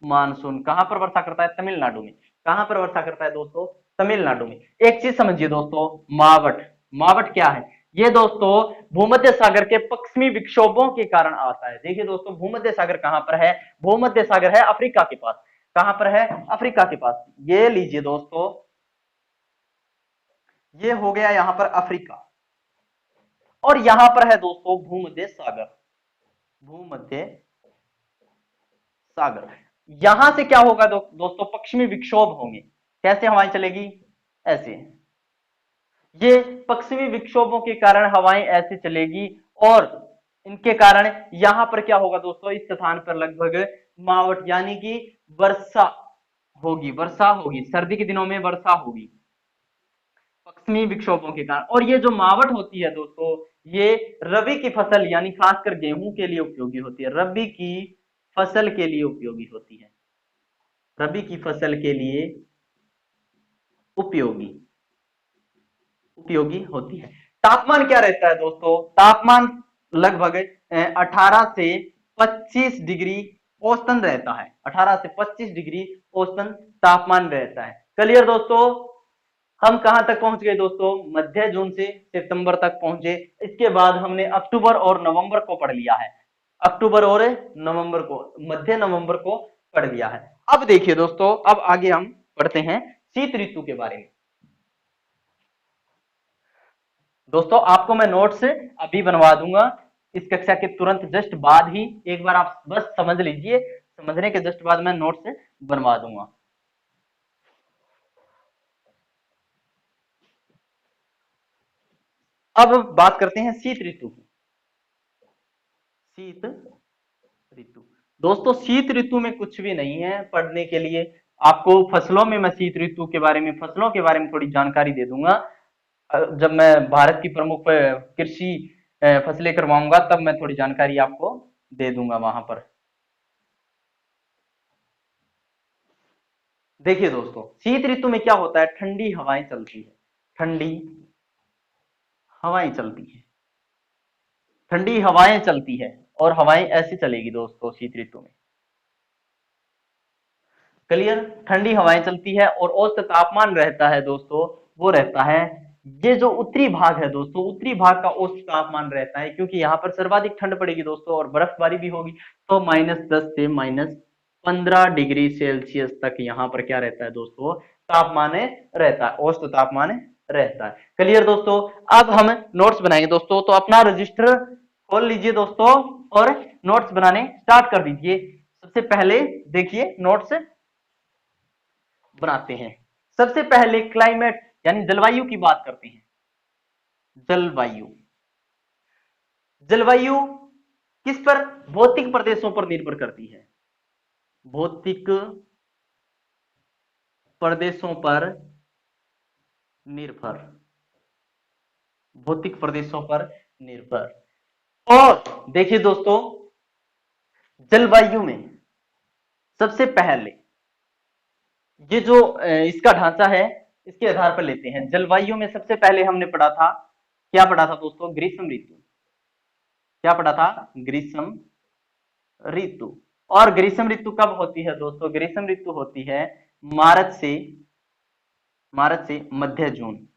मानसून कहां पर वर्षा करता है, तमिलनाडु में। कहां पर वर्षा करता है दोस्तों, तमिलनाडु में। एक चीज समझिए दोस्तों, मावठ, मावठ क्या है, ये दोस्तों भूमध्य सागर के पश्चिमी विक्षोभों के कारण आता है। देखिए दोस्तों, भूमध्य सागर कहां पर है, भूमध्य सागर है अफ्रीका के पास। कहां पर है, अफ्रीका के पास। ये लीजिए दोस्तों, ये हो गया यहां पर अफ्रीका, और यहां पर है दोस्तों भूमध्य सागर, भूमध्य सागर। यहां से क्या होगा दोस्तों, पश्चिमी विक्षोभ होंगे। कैसे हवाएं चलेगी, ऐसे, ये पश्चिमी विक्षोभों के कारण हवाएं ऐसे चलेगी। और इनके कारण यहां पर क्या होगा दोस्तों, इस स्थान पर लगभग मावठ यानी कि वर्षा होगी, वर्षा होगी, सर्दी के दिनों में वर्षा होगी पश्चिमी विक्षोभों के कारण। और ये जो मावठ होती है दोस्तों, ये रबी की फसल यानी खासकर गेहूं के लिए उपयोगी होती है, रबी की फसल के लिए उपयोगी होती है, रबी की फसल के लिए उपयोगी, उपयोगी होती है। तापमान क्या रहता है दोस्तों, तापमान लगभग 18 से 25 डिग्री औसतन रहता है, 18 से 25 डिग्री औसतन तापमान रहता है। क्लियर दोस्तों, हम कहां तक पहुंच गए दोस्तों, मध्य जून से सितंबर तक पहुंचे। इसके बाद हमने अक्टूबर और नवंबर को पढ़ लिया है, अक्टूबर और नवंबर को, मध्य नवंबर को पढ़ लिया है। अब देखिए दोस्तों, अब आगे हम पढ़ते हैं शीत ऋतु के बारे में। दोस्तों आपको मैं नोट्स अभी बनवा दूंगा, इस कक्षा के तुरंत जस्ट बाद ही, एक बार आप बस समझ लीजिए, समझने के जस्ट बाद मैं नोट्स बनवा दूंगा। अब बात करते हैं शीत ऋतु की। शीत ऋतु, दोस्तों शीत ऋतु में कुछ भी नहीं है पढ़ने के लिए। आपको फसलों में मैं शीत ऋतु के बारे में, फसलों के बारे में थोड़ी जानकारी दे दूंगा। जब मैं भारत की प्रमुख कृषि फसलें करवाऊंगा, तब मैं थोड़ी जानकारी आपको दे दूंगा वहां पर। देखिए दोस्तों, शीत ऋतु में क्या होता है, ठंडी हवाएं चलती है, ठंडी हवाएं चलती है, ठंडी हवाएं चलती है। और हवाएं ऐसी चलेगी दोस्तों शीत ऋतु में। क्लियर, ठंडी हवाएं चलती है और औसत तापमान रहता है दोस्तों, वो रहता है, ये जो उत्तरी भाग है दोस्तों, उत्तरी भाग का औसत तापमान रहता है, क्योंकि यहाँ पर सर्वाधिक ठंड पड़ेगी दोस्तों और बर्फबारी भी होगी, तो -10 से 15 डिग्री सेल्सियस तक यहाँ पर क्या रहता है दोस्तों, तापमान रहता है, औसत तापमान रहता है। क्लियर दोस्तों। अब हम नोट्स बनाएंगे दोस्तों, तो अपना रजिस्टर खोल लीजिए दोस्तों और नोट्स बनाने स्टार्ट कर दीजिए। सबसे पहले देखिए नोट्स बनाते हैं। सबसे पहले क्लाइमेट यानी जलवायु की बात करते हैं। जलवायु, जलवायु किस पर, भौतिक प्रदेशों पर निर्भर करती है। भौतिक प्रदेशों पर निर्भर, भौतिक प्रदेशों पर निर्भर। और देखिए दोस्तों, जलवायु में सबसे पहले ये जो इसका ढांचा है, इसके आधार पर लेते हैं। जलवायु में सबसे पहले हमने पढ़ा था, क्या पढ़ा था दोस्तों, ग्रीष्म ऋतु। क्या पढ़ा था, ग्रीष्म ऋतु। और ग्रीष्म ऋतु कब होती है दोस्तों, ग्रीष्म ऋतु होती है मार्च से मध्य जून,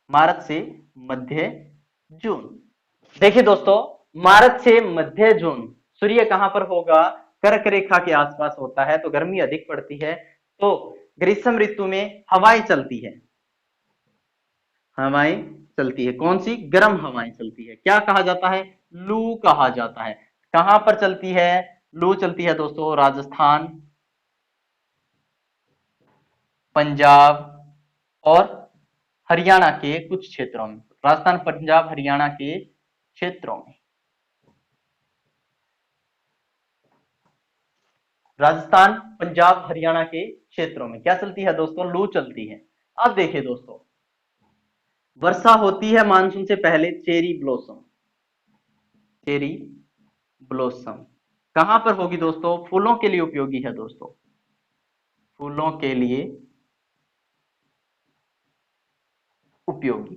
मार्च से मध्य जून। देखिए दोस्तों, मार्च से मध्य जून सूर्य कहां पर होगा, कर्क रेखा के आसपास होता है, तो गर्मी अधिक पड़ती है। तो ग्रीष्म ऋतु में हवाएं चलती है, हवाएं चलती है, कौन सी, गर्म हवाएं चलती है। क्या कहा जाता है, लू कहा जाता है। कहां पर चलती है, लू चलती है दोस्तों, राजस्थान, पंजाब और हरियाणा के कुछ क्षेत्रों में। राजस्थान, पंजाब, हरियाणा के क्षेत्रों में, राजस्थान, पंजाब, हरियाणा के क्षेत्रों में क्या चलती है दोस्तों, लू चलती है। अब देखिए दोस्तों, वर्षा होती है मानसून से पहले, चेरी ब्लॉसम, चेरी ब्लॉसम कहां पर होगी दोस्तों, फूलों के लिए उपयोगी है दोस्तों, फूलों के लिए उपयोगी,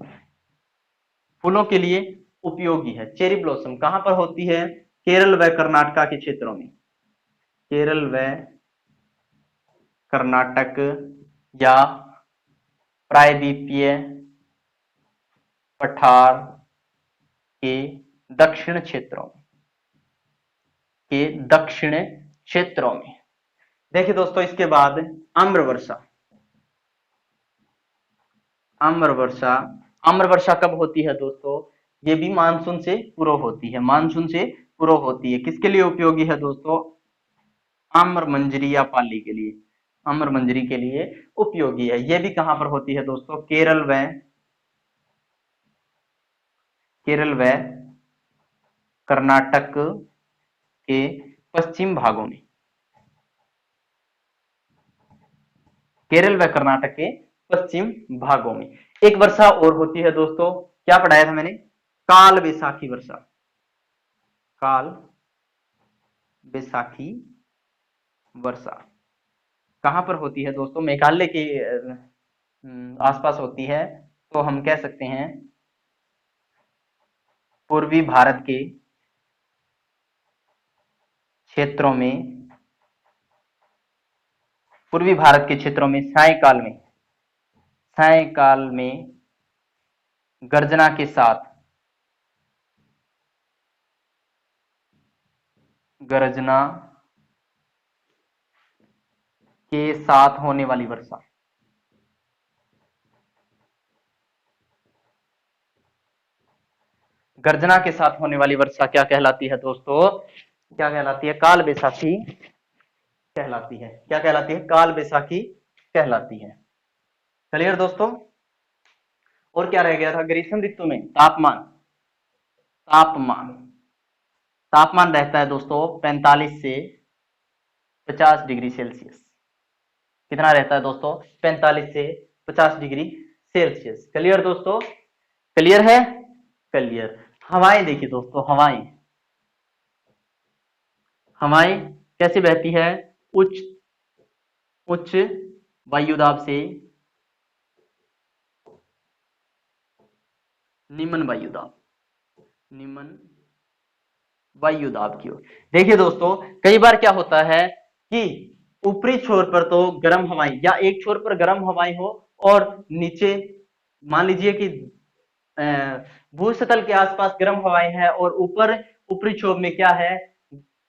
फूलों के लिए उपयोगी है। चेरी ब्लॉसम कहां पर होती है, केरल व कर्नाटक के क्षेत्रों में, केरल व कर्नाटक या प्रायद्वीपीय पठार के दक्षिण क्षेत्रों में, के दक्षिण क्षेत्रों में। देखिए दोस्तों, इसके बाद आम्र वर्षा, आम्र वर्षा, आम्र वर्षा कब होती है दोस्तों, ये भी मानसून से पूर्व होती है, मानसून से पूर्व होती है। किसके लिए उपयोगी है दोस्तों, आम्र मंजरी या पाली के लिए, आम्र मंजरी के लिए उपयोगी है। यह भी कहां पर होती है दोस्तों, केरल व कर्नाटक के पश्चिम भागों में, केरल व कर्नाटक के पश्चिम भागों में। एक वर्षा और होती है दोस्तों, क्या पढ़ाया था मैंने, काल बैसाखी वर्षा, काल बैसाखी वर्षा कहां पर होती है दोस्तों, मेघालय के आसपास होती है। तो हम कह सकते हैं पूर्वी भारत के क्षेत्रों में, पूर्वी भारत के क्षेत्रों में सायकाल में, सायकाल में गर्जना के साथ, गर्जना के साथ होने वाली वर्षा, गर्जना के साथ होने वाली वर्षा क्या कहलाती है दोस्तों, क्या कहलाती है, काल बैसाखी कहलाती है। क्या कहलाती है, काल बैसाखी कहलाती है। क्लियर दोस्तों। और क्या रह गया था, ग्रीष्म ऋतु में तापमान, तापमान तापमान रहता है दोस्तों 45 से 50 डिग्री सेल्सियस। कितना रहता है दोस्तों, 45 से 50 डिग्री सेल्सियस। क्लियर दोस्तों, क्लियर है, क्लियर। हवाएं देखिए दोस्तों, हवाएं, हवाएं कैसे बहती है, उच्च उच्च वायुदाब से निम्न वायुदाब, निम्न वायुदाब की ओर। देखिए दोस्तों, कई बार क्या होता है कि ऊपरी छोर पर तो गर्म हवाएं, या एक छोर पर गर्म हवाएं हो और नीचे मान लीजिए कि भूसतल के आसपास गर्म हवाएं हैं और ऊपर ऊपरी छोर में क्या है,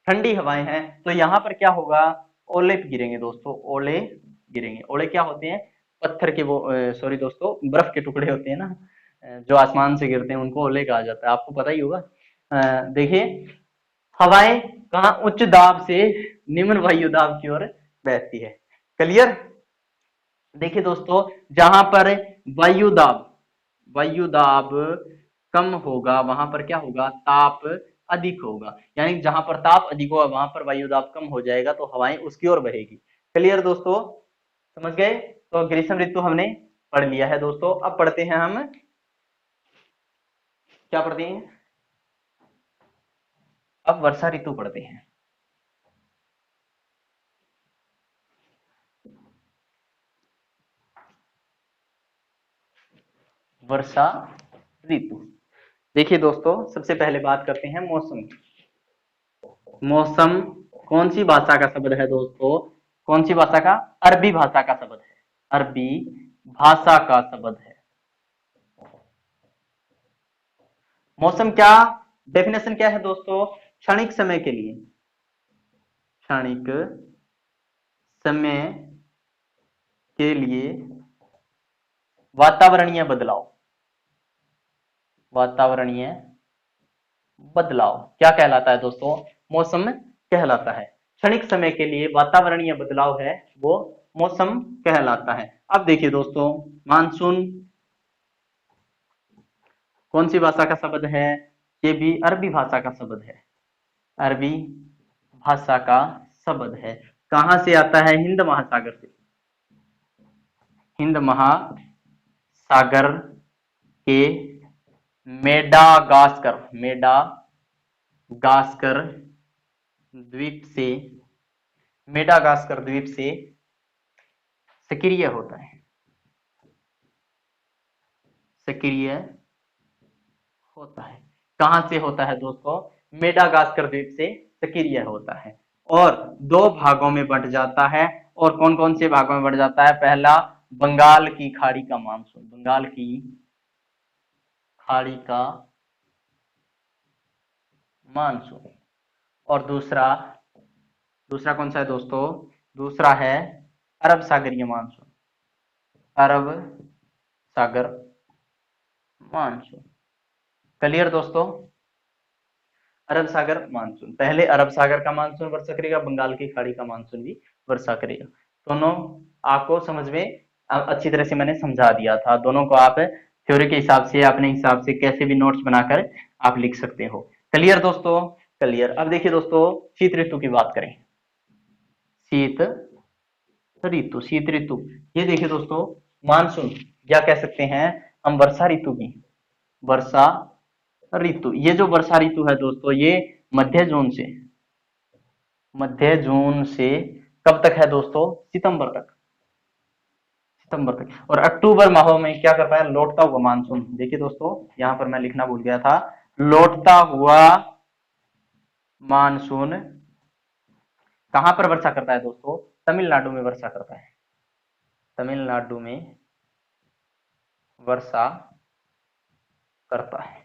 ठंडी हवाएं हैं, तो यहाँ पर क्या होगा, ओले गिरेंगे दोस्तों, ओले गिरेंगे। ओले क्या होते हैं, पत्थर के वो सॉरी दोस्तों, बर्फ के टुकड़े होते हैं ना, जो आसमान से गिरते हैं, उनको ओले कहा जाता है, आपको पता ही होगा। देखिए, हवाएं कहाँ उच्च दाब से निम्न वायु दाब की ओर बहती है। क्लियर। देखिए दोस्तों, जहां पर वायु दाब कम होगा, वहां पर क्या होगा, ताप अधिक होगा। यानी जहां पर ताप अधिक होगा वहां पर वायु दाब कम हो जाएगा, तो हवाएं उसकी ओर बहेगी। क्लियर दोस्तों, समझ गए। तो ग्रीष्म ऋतु हमने पढ़ लिया है दोस्तों। अब पढ़ते हैं हम, क्या पढ़ते हैं, अब वर्षा ऋतु पढ़ते हैं। वर्षा ऋतु, देखिए दोस्तों, सबसे पहले बात करते हैं मौसम की। मौसम कौन सी भाषा का शब्द है दोस्तों, कौन सी भाषा का, अरबी भाषा का शब्द है, अरबी भाषा का शब्द है। मौसम क्या, डेफिनेशन क्या है दोस्तों, क्षणिक समय के लिए, क्षणिक समय के लिए वातावरणीय बदलाव, वातावरणीय बदलाव क्या कहलाता है दोस्तों, मौसम कहलाता है। क्षणिक समय के लिए वातावरणीय बदलाव है वो मौसम कहलाता है। अब देखिए दोस्तों, मानसून कौन सी भाषा का शब्द है, ये भी अरबी भाषा का शब्द है, अरबी भाषा का शब्द है। कहां से आता है, हिंद महासागर से, हिंद महासागर के मेडागास्कर द्वीप से, मेडागास्कर द्वीप से सक्रिय होता है, सक्रिय होता है। कहां से होता है दोस्तों, मेडागास्कर द्वीप से सक्रिय होता है, और दो भागों में बंट जाता है। और कौन कौन से भागों में बंट जाता है, पहला बंगाल की खाड़ी का मानसून, बंगाल की खाड़ी का मानसून, और दूसरा, दूसरा कौन सा है दोस्तों, दूसरा है अरब सागरीय मानसून, अरब सागर मानसून। क्लियर दोस्तों, अरब सागर मानसून, पहले अरब सागर का मानसून वर्षा करेगा, बंगाल की खाड़ी का मानसून भी वर्षा करेगा। दोनों आपको समझ में अच्छी तरह से मैंने समझा दिया था। दोनों को आप थ्योरी के हिसाब से, अपने हिसाब से कैसे भी नोट्स बनाकर आप लिख सकते हो। क्लियर दोस्तों, क्लियर। अब देखिए दोस्तों, शीत ऋतु की बात करें, शीत ऋतु, शीत ऋतु, ये देखिए दोस्तों, मानसून या कह सकते हैं हम वर्षा ऋतु की, वर्षा ऋतु, ये जो वर्षा ऋतु है दोस्तों, ये मध्य जून से कब तक है दोस्तों, सितंबर तक, सितंबर तक। और अक्टूबर माह में क्या करता है, लौटता हुआ मानसून। देखिए दोस्तों, यहां पर मैं लिखना भूल गया था, लौटता हुआ मानसून कहां पर वर्षा करता है दोस्तों, तमिलनाडु में वर्षा करता है, तमिलनाडु में वर्षा करता है।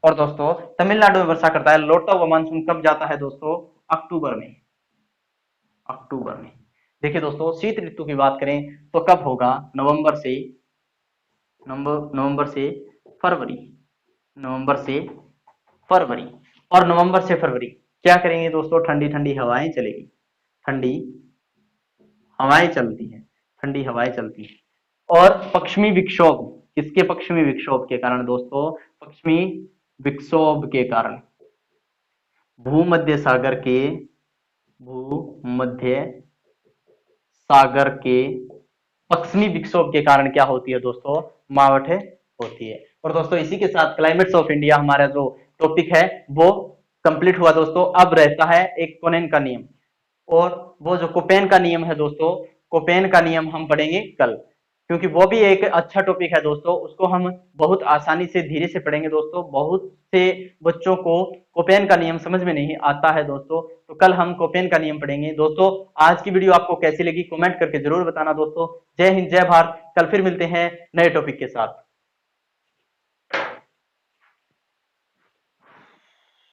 और दोस्तों, तमिलनाडु में वर्षा करता है, लौटता हुआ मानसून कब जाता है दोस्तों, अक्टूबर में, अक्टूबर में। देखिए दोस्तों, शीत ऋतु की बात करें तो कब होगा, नवंबर से फरवरी, नवंबर से फरवरी। और नवंबर से फरवरी क्या करेंगे दोस्तों, ठंडी ठंडी हवाएं चलेगी, ठंडी हवाएं चलती हैं, ठंडी हवाएं चलती हैं। और पश्चिमी विक्षोभ, किसके पश्चिमी विक्षोभ के कारण दोस्तों, पश्चिमी विक्षोभ के कारण, भूमध्य सागर के, भूमध्य सागर के पश्चिमी विक्षोभ के कारण क्या होती है दोस्तों, मावठ होती है। और दोस्तों, इसी के साथ क्लाइमेट्स ऑफ इंडिया हमारा जो टॉपिक है वो कंप्लीट हुआ दोस्तों। अब रहता है एक कोनेन का नियम, और वो जो कोपेन का नियम है दोस्तों, कोपेन का नियम हम पढ़ेंगे कल, क्योंकि वो भी एक अच्छा टॉपिक है दोस्तों। उसको हम बहुत आसानी से, धीरे से पढ़ेंगे दोस्तों। बहुत से बच्चों को कोपेन का नियम समझ में नहीं आता है दोस्तों, तो कल हम कोपेन का नियम पढ़ेंगे दोस्तों। आज की वीडियो आपको कैसी लगी कमेंट करके जरूर बताना दोस्तों। जय हिंद, जय भारत। कल फिर मिलते हैं नए टॉपिक के साथ।